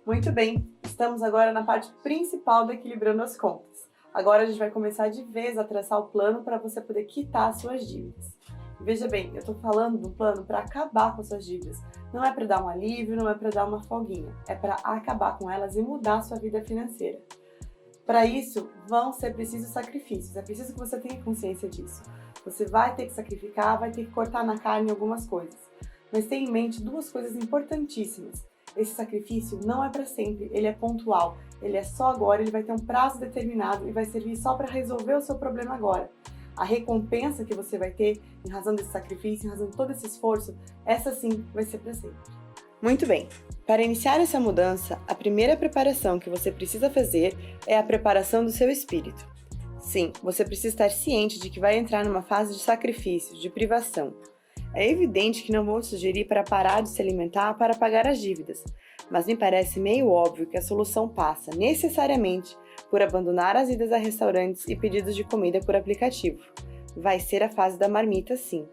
Muito bem, estamos agora na parte principal do Equilibrando as Contas. Agora a gente vai começar de vez a traçar o plano para você poder quitar as suas dívidas. Veja bem, eu estou falando do plano para acabar com as suas dívidas. Não é para dar um alívio, não é para dar uma folguinha. É para acabar com elas e mudar a sua vida financeira. Para isso, vão ser precisos sacrifícios. É preciso que você tenha consciência disso. Você vai ter que sacrificar, vai ter que cortar na carne algumas coisas. Mas tenha em mente duas coisas importantíssimas. Esse sacrifício não é para sempre, ele é pontual. Ele é só agora, ele vai ter um prazo determinado e vai servir só para resolver o seu problema agora. A recompensa que você vai ter em razão desse sacrifício, em razão de todo esse esforço, essa sim vai ser para sempre. Muito bem, para iniciar essa mudança, a primeira preparação que você precisa fazer é a preparação do seu espírito. Sim, você precisa estar ciente de que vai entrar numa fase de sacrifício, de privação. É evidente que não vou sugerir para parar de se alimentar para pagar as dívidas, mas me parece meio óbvio que a solução passa, necessariamente, por abandonar as idas a restaurantes e pedidos de comida por aplicativo. Vai ser a fase da marmita, sim.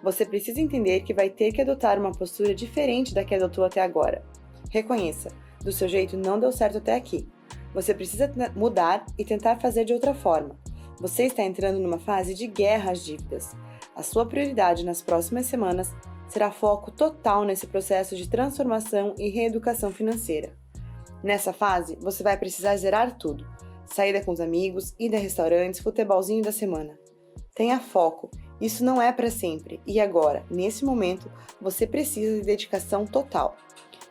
Você precisa entender que vai ter que adotar uma postura diferente da que adotou até agora. Reconheça, do seu jeito não deu certo até aqui. Você precisa mudar e tentar fazer de outra forma. Você está entrando numa fase de guerra às dívidas. A sua prioridade nas próximas semanas será foco total nesse processo de transformação e reeducação financeira. Nessa fase, você vai precisar zerar tudo. Saída com os amigos, ida a restaurantes, futebolzinho da semana. Tenha foco, isso não é para sempre. E agora, nesse momento, você precisa de dedicação total.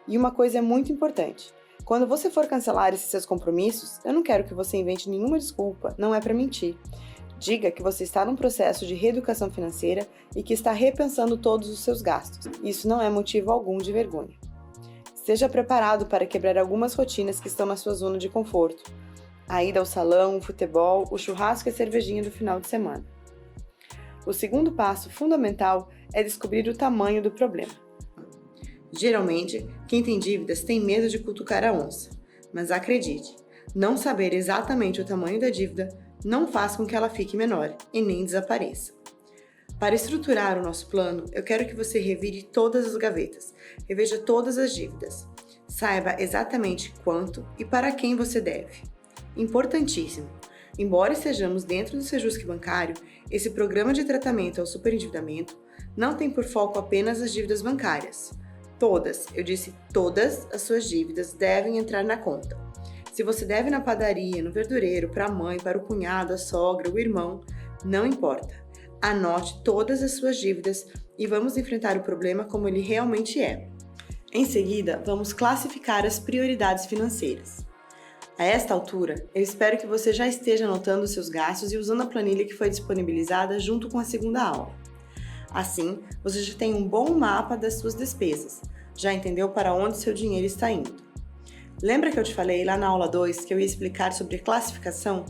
E uma coisa é muito importante. Quando você for cancelar esses seus compromissos, eu não quero que você invente nenhuma desculpa, não é para mentir. Diga que você está num processo de reeducação financeira e que está repensando todos os seus gastos. Isso não é motivo algum de vergonha. Esteja preparado para quebrar algumas rotinas que estão na sua zona de conforto. A ida ao salão, o futebol, o churrasco e a cervejinha do final de semana. O segundo passo fundamental é descobrir o tamanho do problema. Geralmente, quem tem dívidas tem medo de cutucar a onça. Mas acredite, não saber exatamente o tamanho da dívida não faz com que ela fique menor e nem desapareça. Para estruturar o nosso plano, eu quero que você revire todas as gavetas, reveja todas as dívidas. Saiba exatamente quanto e para quem você deve. Importantíssimo! Embora estejamos dentro do Sejusc bancário, esse programa de tratamento ao superendividamento não tem por foco apenas as dívidas bancárias. Todas, eu disse todas as suas dívidas devem entrar na conta. Se você deve na padaria, no verdureiro, para a mãe, para o cunhado, a sogra, o irmão, não importa. Anote todas as suas dívidas e vamos enfrentar o problema como ele realmente é. Em seguida, vamos classificar as prioridades financeiras. A esta altura, eu espero que você já esteja anotando os seus gastos e usando a planilha que foi disponibilizada junto com a segunda aula. Assim, você já tem um bom mapa das suas despesas, já entendeu para onde seu dinheiro está indo. Lembra que eu te falei lá na aula 2 que eu ia explicar sobre classificação?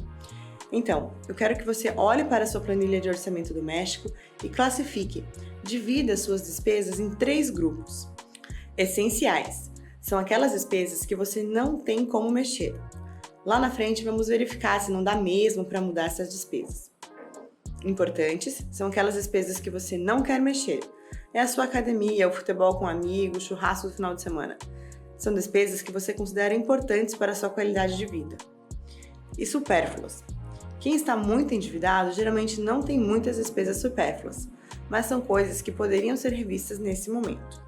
Então, eu quero que você olhe para a sua planilha de orçamento doméstico e classifique, divida as suas despesas em 3 grupos. Essenciais são aquelas despesas que você não tem como mexer. Lá na frente vamos verificar se não dá mesmo para mudar essas despesas. Importantes são aquelas despesas que você não quer mexer. É a sua academia, o futebol com amigos, churrasco do final de semana. São despesas que você considera importantes para a sua qualidade de vida. E supérfluas. Quem está muito endividado geralmente não tem muitas despesas supérfluas, mas são coisas que poderiam ser revistas nesse momento.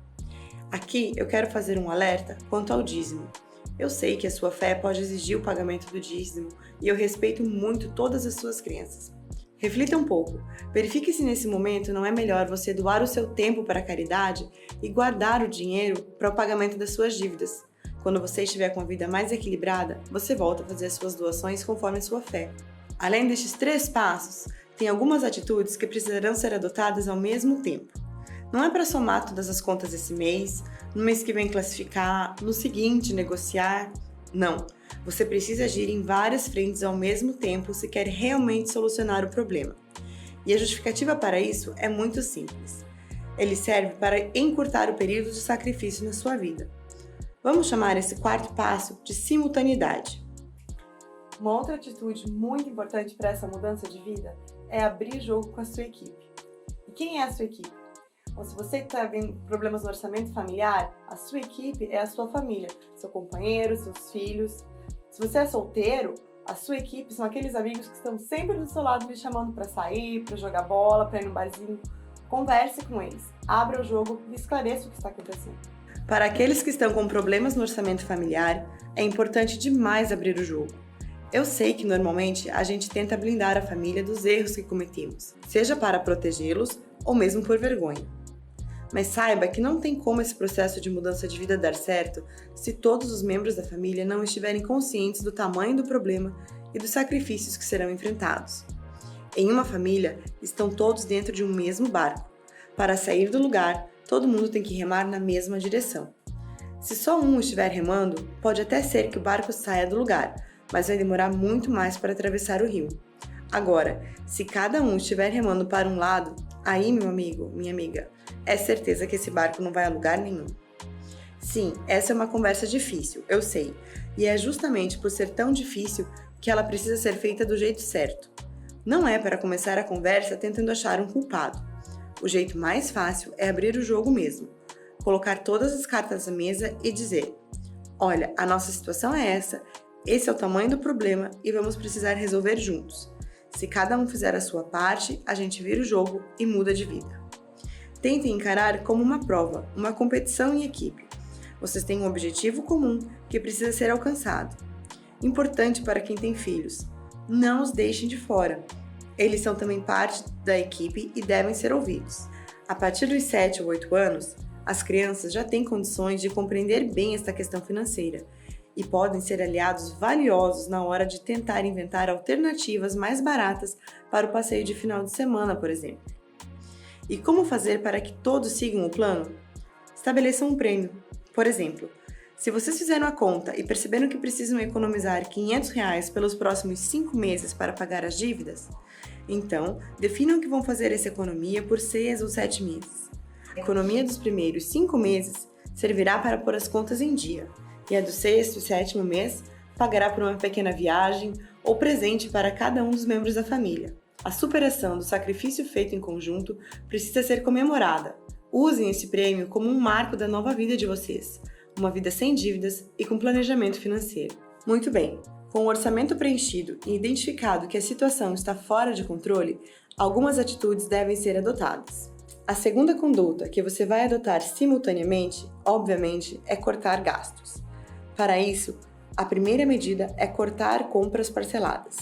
Aqui eu quero fazer um alerta quanto ao dízimo. Eu sei que a sua fé pode exigir o pagamento do dízimo e eu respeito muito todas as suas crenças. Reflita um pouco, verifique se nesse momento não é melhor você doar o seu tempo para a caridade e guardar o dinheiro para o pagamento das suas dívidas. Quando você estiver com a vida mais equilibrada, você volta a fazer as suas doações conforme a sua fé. Além destes 3 passos, tem algumas atitudes que precisarão ser adotadas ao mesmo tempo. Não é para somar todas as contas esse mês, no mês que vem classificar, no seguinte negociar. Não, você precisa agir em várias frentes ao mesmo tempo se quer realmente solucionar o problema. E a justificativa para isso é muito simples. Ele serve para encurtar o período de sacrifício na sua vida. Vamos chamar esse 4º passo de simultaneidade. Uma outra atitude muito importante para essa mudança de vida é abrir jogo com a sua equipe. E quem é a sua equipe? Ou se você está tendo problemas no orçamento familiar, a sua equipe é a sua família, seu companheiro, seus filhos. Se você é solteiro, a sua equipe são aqueles amigos que estão sempre do seu lado lhe chamando para sair, para jogar bola, para ir no barzinho. Converse com eles, abra o jogo e esclareça o que está acontecendo. Para aqueles que estão com problemas no orçamento familiar, é importante demais abrir o jogo. Eu sei que normalmente a gente tenta blindar a família dos erros que cometemos, seja para protegê-los ou mesmo por vergonha. Mas saiba que não tem como esse processo de mudança de vida dar certo se todos os membros da família não estiverem conscientes do tamanho do problema e dos sacrifícios que serão enfrentados. Em uma família, estão todos dentro de um mesmo barco. Para sair do lugar, todo mundo tem que remar na mesma direção. Se só um estiver remando, pode até ser que o barco saia do lugar, mas vai demorar muito mais para atravessar o rio. Agora, se cada um estiver remando para um lado, aí, meu amigo, minha amiga, é certeza que esse barco não vai a lugar nenhum. Sim, essa é uma conversa difícil, eu sei, e é justamente por ser tão difícil que ela precisa ser feita do jeito certo. Não é para começar a conversa tentando achar um culpado. O jeito mais fácil é abrir o jogo mesmo, colocar todas as cartas à mesa e dizer: olha, a nossa situação é essa, esse é o tamanho do problema e vamos precisar resolver juntos. Se cada um fizer a sua parte, a gente vira o jogo e muda de vida. Tentem encarar como uma prova, uma competição em equipe. Vocês têm um objetivo comum que precisa ser alcançado. Importante para quem tem filhos: não os deixem de fora. Eles são também parte da equipe e devem ser ouvidos. A partir dos 7 ou 8 anos, as crianças já têm condições de compreender bem esta questão financeira e podem ser aliados valiosos na hora de tentar inventar alternativas mais baratas para o passeio de final de semana, por exemplo. E como fazer para que todos sigam o plano? Estabeleçam um prêmio. Por exemplo, se vocês fizeram a conta e perceberam que precisam economizar R$500 pelos próximos 5 meses para pagar as dívidas, então definam que vão fazer essa economia por 6 ou 7 meses. A economia dos primeiros 5 meses servirá para pôr as contas em dia, e a do 6º e 7º mês pagará por uma pequena viagem ou presente para cada um dos membros da família. A superação do sacrifício feito em conjunto precisa ser comemorada. Usem esse prêmio como um marco da nova vida de vocês, uma vida sem dívidas e com planejamento financeiro. Muito bem, com o orçamento preenchido e identificado que a situação está fora de controle, algumas atitudes devem ser adotadas. A segunda conduta que você vai adotar simultaneamente, obviamente, é cortar gastos. Para isso, a primeira medida é cortar compras parceladas.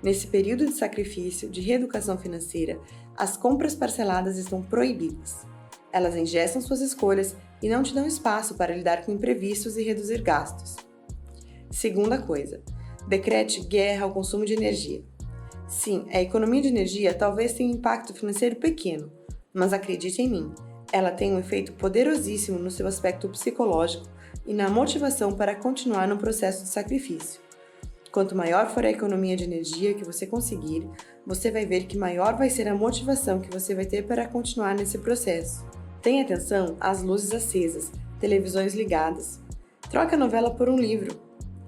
Nesse período de sacrifício, de reeducação financeira, as compras parceladas estão proibidas. Elas engessam suas escolhas e não te dão espaço para lidar com imprevistos e reduzir gastos. Segunda coisa, decrete guerra ao consumo de energia. Sim, a economia de energia talvez tenha um impacto financeiro pequeno, mas acredite em mim, ela tem um efeito poderosíssimo no seu aspecto psicológico e na motivação para continuar no processo de sacrifício. Quanto maior for a economia de energia que você conseguir, você vai ver que maior vai ser a motivação que você vai ter para continuar nesse processo. Tenha atenção às luzes acesas, televisões ligadas. Troque a novela por um livro.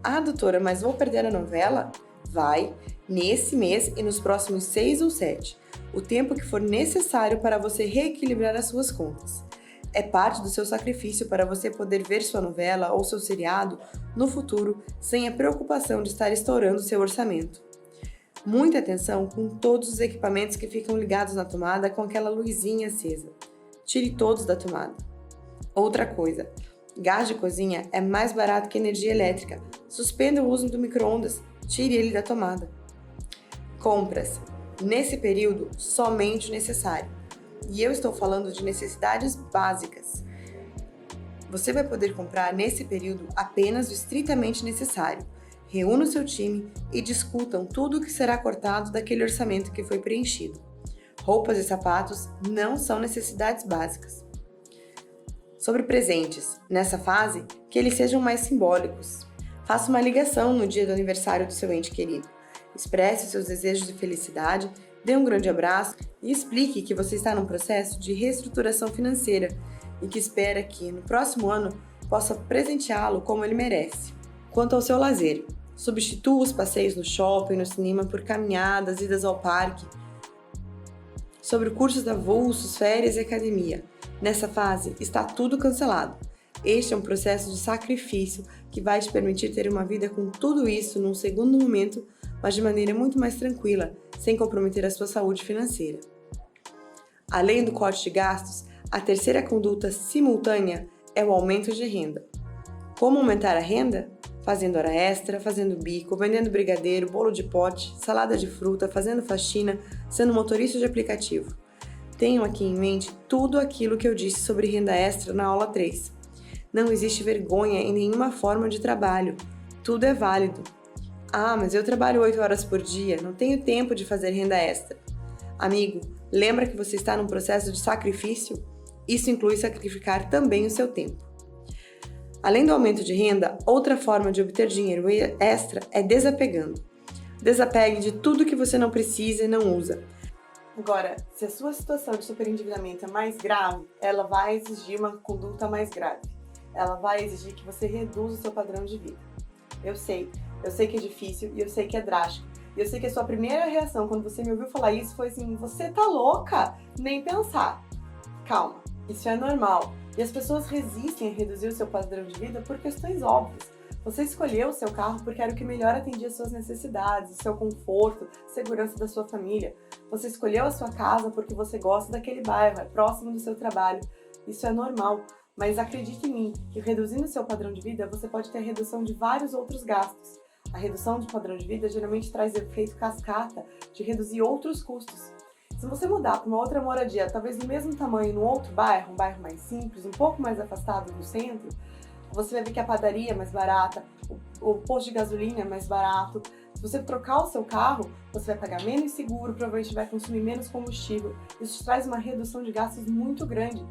Ah, doutora, mas vou perder a novela? Vai, nesse mês e nos próximos 6 ou 7, o tempo que for necessário para você reequilibrar as suas contas. É parte do seu sacrifício para você poder ver sua novela ou seu seriado no futuro sem a preocupação de estar estourando seu orçamento. Muita atenção com todos os equipamentos que ficam ligados na tomada com aquela luzinha acesa. Tire todos da tomada. Outra coisa, gás de cozinha é mais barato que energia elétrica. Suspenda o uso do micro-ondas, tire ele da tomada. Compras. Nesse período, somente o necessário. E eu estou falando de necessidades básicas. Você vai poder comprar nesse período apenas o estritamente necessário. Reúna o seu time e discutam tudo o que será cortado daquele orçamento que foi preenchido. Roupas e sapatos não são necessidades básicas. Sobre presentes, nessa fase, que eles sejam mais simbólicos. Faça uma ligação no dia do aniversário do seu ente querido. Expresse seus desejos de felicidade, dê um grande abraço e explique que você está num processo de reestruturação financeira e que espera que, no próximo ano, possa presenteá-lo como ele merece. Quanto ao seu lazer, substitua os passeios no shopping, no cinema por caminhadas, idas ao parque. Sobre cursos avulsos, férias e academia. Nessa fase, está tudo cancelado. Este é um processo de sacrifício que vai te permitir ter uma vida com tudo isso num segundo momento, mas de maneira muito mais tranquila, sem comprometer a sua saúde financeira. Além do corte de gastos, a terceira conduta simultânea é o aumento de renda. Como aumentar a renda? Fazendo hora extra, fazendo bico, vendendo brigadeiro, bolo de pote, salada de fruta, fazendo faxina, sendo motorista de aplicativo. Tenham aqui em mente tudo aquilo que eu disse sobre renda extra na aula 3. Não existe vergonha em nenhuma forma de trabalho. Tudo é válido. Ah, mas eu trabalho 8 horas por dia, não tenho tempo de fazer renda extra. Amigo, lembra que você está num processo de sacrifício? Isso inclui sacrificar também o seu tempo. Além do aumento de renda, outra forma de obter dinheiro extra é desapegando. Desapegue de tudo que você não precisa e não usa. Agora, se a sua situação de superendividamento é mais grave, ela vai exigir uma conduta mais grave. Ela vai exigir que você reduza o seu padrão de vida. Eu sei que é difícil e eu sei que é drástico. E eu sei que a sua primeira reação quando você me ouviu falar isso foi assim, você tá louca? Nem pensar. Calma, isso é normal. E as pessoas resistem a reduzir o seu padrão de vida por questões óbvias. Você escolheu o seu carro porque era o que melhor atendia às suas necessidades, o seu conforto, segurança da sua família. Você escolheu a sua casa porque você gosta daquele bairro, é próximo do seu trabalho. Isso é normal. Mas acredite em mim, que reduzindo o seu padrão de vida, você pode ter a redução de vários outros gastos. A redução de padrão de vida geralmente traz efeito cascata de reduzir outros custos. Se você mudar para uma outra moradia, talvez do mesmo tamanho, num outro bairro, um bairro mais simples, um pouco mais afastado do centro, você vai ver que a padaria é mais barata, o posto de gasolina é mais barato. Se você trocar o seu carro, você vai pagar menos seguro, provavelmente vai consumir menos combustível. Isso te traz uma redução de gastos muito grande.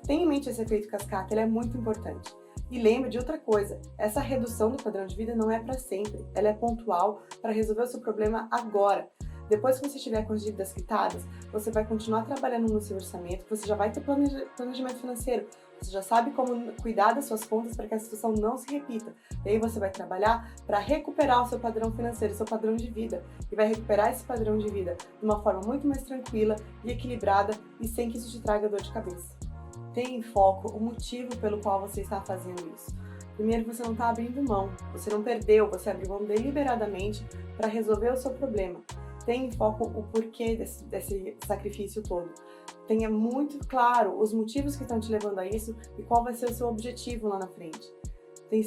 Tenha em mente esse efeito cascata, ele é muito importante. E lembre de outra coisa, essa redução do padrão de vida não é para sempre, ela é pontual para resolver o seu problema agora. Depois que você estiver com as dívidas quitadas, você vai continuar trabalhando no seu orçamento, você já vai ter planejamento financeiro, você já sabe como cuidar das suas contas para que a situação não se repita. E aí você vai trabalhar para recuperar o seu padrão financeiro, o seu padrão de vida. E vai recuperar esse padrão de vida de uma forma muito mais tranquila e equilibrada e sem que isso te traga dor de cabeça. Tenha em foco o motivo pelo qual você está fazendo isso. Primeiro, você não está abrindo mão, você não perdeu, você abriu mão deliberadamente para resolver o seu problema. Tenha em foco o porquê desse sacrifício todo. Tenha muito claro os motivos que estão te levando a isso e qual vai ser o seu objetivo lá na frente. Tem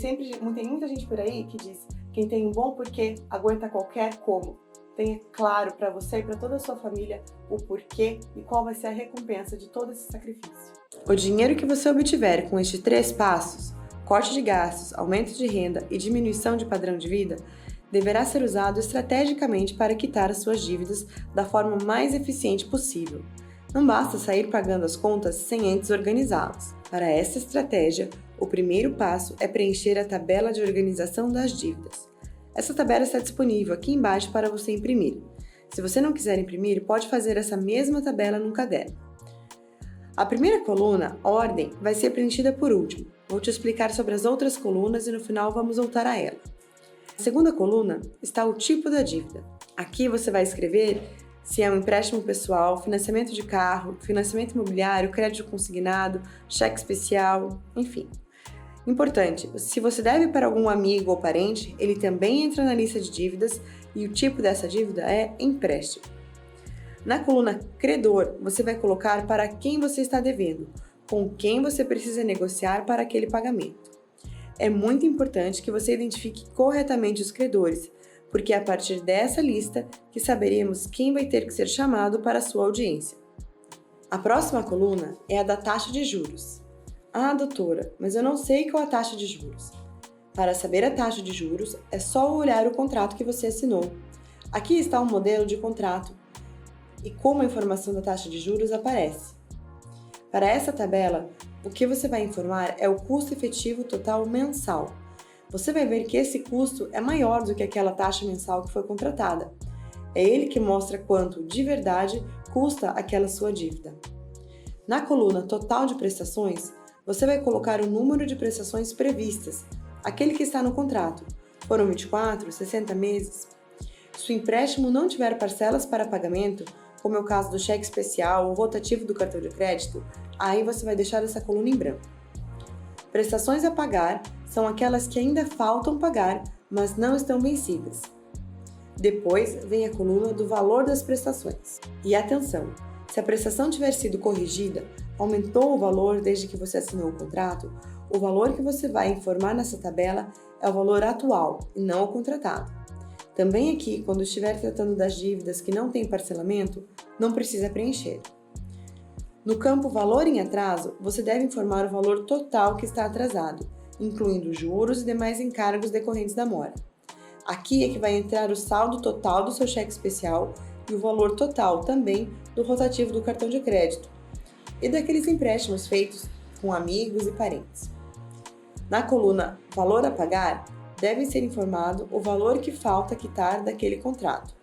muita gente por aí que diz: quem tem um bom porquê aguenta qualquer como. Tenha claro para você e para toda a sua família o porquê e qual vai ser a recompensa de todo esse sacrifício. O dinheiro que você obtiver com estes 3 passos, corte de gastos, aumento de renda e diminuição de padrão de vida, deverá ser usado estrategicamente para quitar as suas dívidas da forma mais eficiente possível. Não basta sair pagando as contas sem antes organizá-las. Para essa estratégia, o primeiro passo é preencher a tabela de organização das dívidas. Essa tabela está disponível aqui embaixo para você imprimir. Se você não quiser imprimir, pode fazer essa mesma tabela num caderno. A primeira coluna, ordem, vai ser preenchida por último. Vou te explicar sobre as outras colunas e no final vamos voltar a ela. Na segunda coluna está o tipo da dívida. Aqui você vai escrever se é um empréstimo pessoal, financiamento de carro, financiamento imobiliário, crédito consignado, cheque especial, enfim. Importante, se você deve para algum amigo ou parente, ele também entra na lista de dívidas e o tipo dessa dívida é empréstimo. Na coluna credor, você vai colocar para quem você está devendo, com quem você precisa negociar para aquele pagamento. É muito importante que você identifique corretamente os credores, porque é a partir dessa lista que saberemos quem vai ter que ser chamado para a sua audiência. A próxima coluna é a da taxa de juros. Ah, doutora, mas eu não sei qual a taxa de juros. Para saber a taxa de juros, é só olhar o contrato que você assinou. Aqui está um modelo de contrato e como a informação da taxa de juros aparece. Para essa tabela, o que você vai informar é o custo efetivo total mensal. Você vai ver que esse custo é maior do que aquela taxa mensal que foi contratada. É ele que mostra quanto, de verdade, custa aquela sua dívida. Na coluna total de prestações, você vai colocar o número de prestações previstas, aquele que está no contrato. Foram 24, 60 meses? Se o empréstimo não tiver parcelas para pagamento, como é o caso do cheque especial ou rotativo do cartão de crédito, aí você vai deixar essa coluna em branco. Prestações a pagar são aquelas que ainda faltam pagar, mas não estão vencidas. Depois vem a coluna do valor das prestações. E atenção, se a prestação tiver sido corrigida, aumentou o valor desde que você assinou o contrato, o valor que você vai informar nessa tabela é o valor atual e não o contratado. Também aqui, quando estiver tratando das dívidas que não têm parcelamento, não precisa preencher. No campo Valor em Atraso, você deve informar o valor total que está atrasado, incluindo juros e demais encargos decorrentes da mora. Aqui é que vai entrar o saldo total do seu cheque especial e o valor total também do rotativo do cartão de crédito e daqueles empréstimos feitos com amigos e parentes. Na coluna Valor a Pagar, deve ser informado o valor que falta quitar daquele contrato.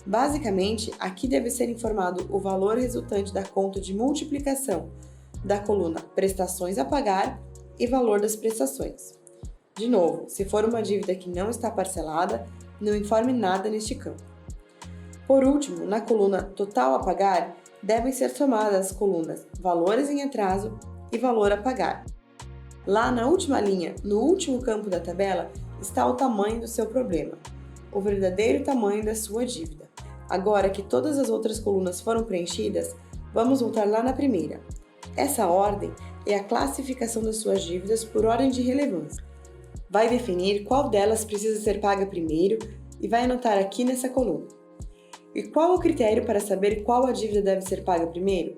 Basicamente, aqui deve ser informado o valor resultante da conta de multiplicação da coluna Prestações a Pagar e valor das prestações. De novo, se for uma dívida que não está parcelada, não informe nada neste campo. Por último, na coluna Total a Pagar, devem ser somadas as colunas Valores em Atraso e Valor a Pagar. Lá na última linha, no último campo da tabela, está o tamanho do seu problema, o verdadeiro tamanho da sua dívida. Agora que todas as outras colunas foram preenchidas, vamos voltar lá na primeira. Essa ordem é a classificação das suas dívidas por ordem de relevância. Vai definir qual delas precisa ser paga primeiro e vai anotar aqui nessa coluna. E qual o critério para saber qual a dívida deve ser paga primeiro?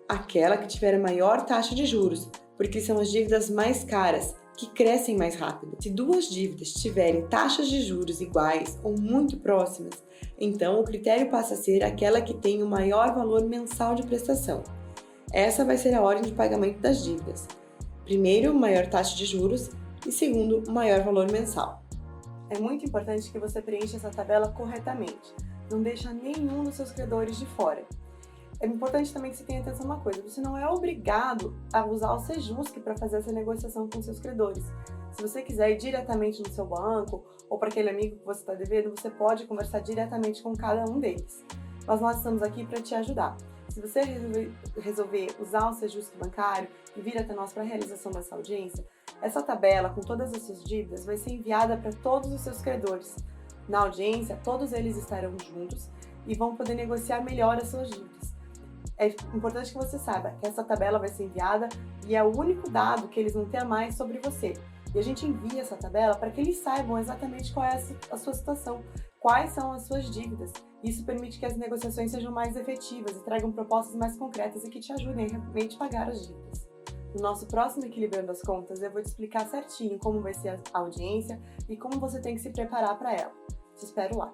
Aquela que tiver a maior taxa de juros, porque são as dívidas mais caras, que crescem mais rápido. Se duas dívidas tiverem taxas de juros iguais ou muito próximas, então o critério passa a ser aquela que tem o maior valor mensal de prestação. Essa vai ser a ordem de pagamento das dívidas. Primeiro, maior taxa de juros e segundo, maior valor mensal. É muito importante que você preencha essa tabela corretamente. Não deixa nenhum dos seus credores de fora. É importante também que você tenha atenção a uma coisa, você não é obrigado a usar o Sejusc para fazer essa negociação com seus credores. Se você quiser ir diretamente no seu banco ou para aquele amigo que você está devendo, você pode conversar diretamente com cada um deles. Mas nós estamos aqui para te ajudar. Se você resolver usar o Sejusc bancário e vir até nós para a realização dessa audiência, essa tabela com todas as suas dívidas vai ser enviada para todos os seus credores. Na audiência, todos eles estarão juntos e vão poder negociar melhor as suas dívidas. É importante que você saiba que essa tabela vai ser enviada e é o único dado que eles vão ter a mais sobre você. E a gente envia essa tabela para que eles saibam exatamente qual é a sua situação, quais são as suas dívidas. Isso permite que as negociações sejam mais efetivas e tragam propostas mais concretas e que te ajudem a realmente pagar as dívidas. No nosso próximo Equilibrando as Contas, eu vou te explicar certinho como vai ser a audiência e como você tem que se preparar para ela. Te espero lá!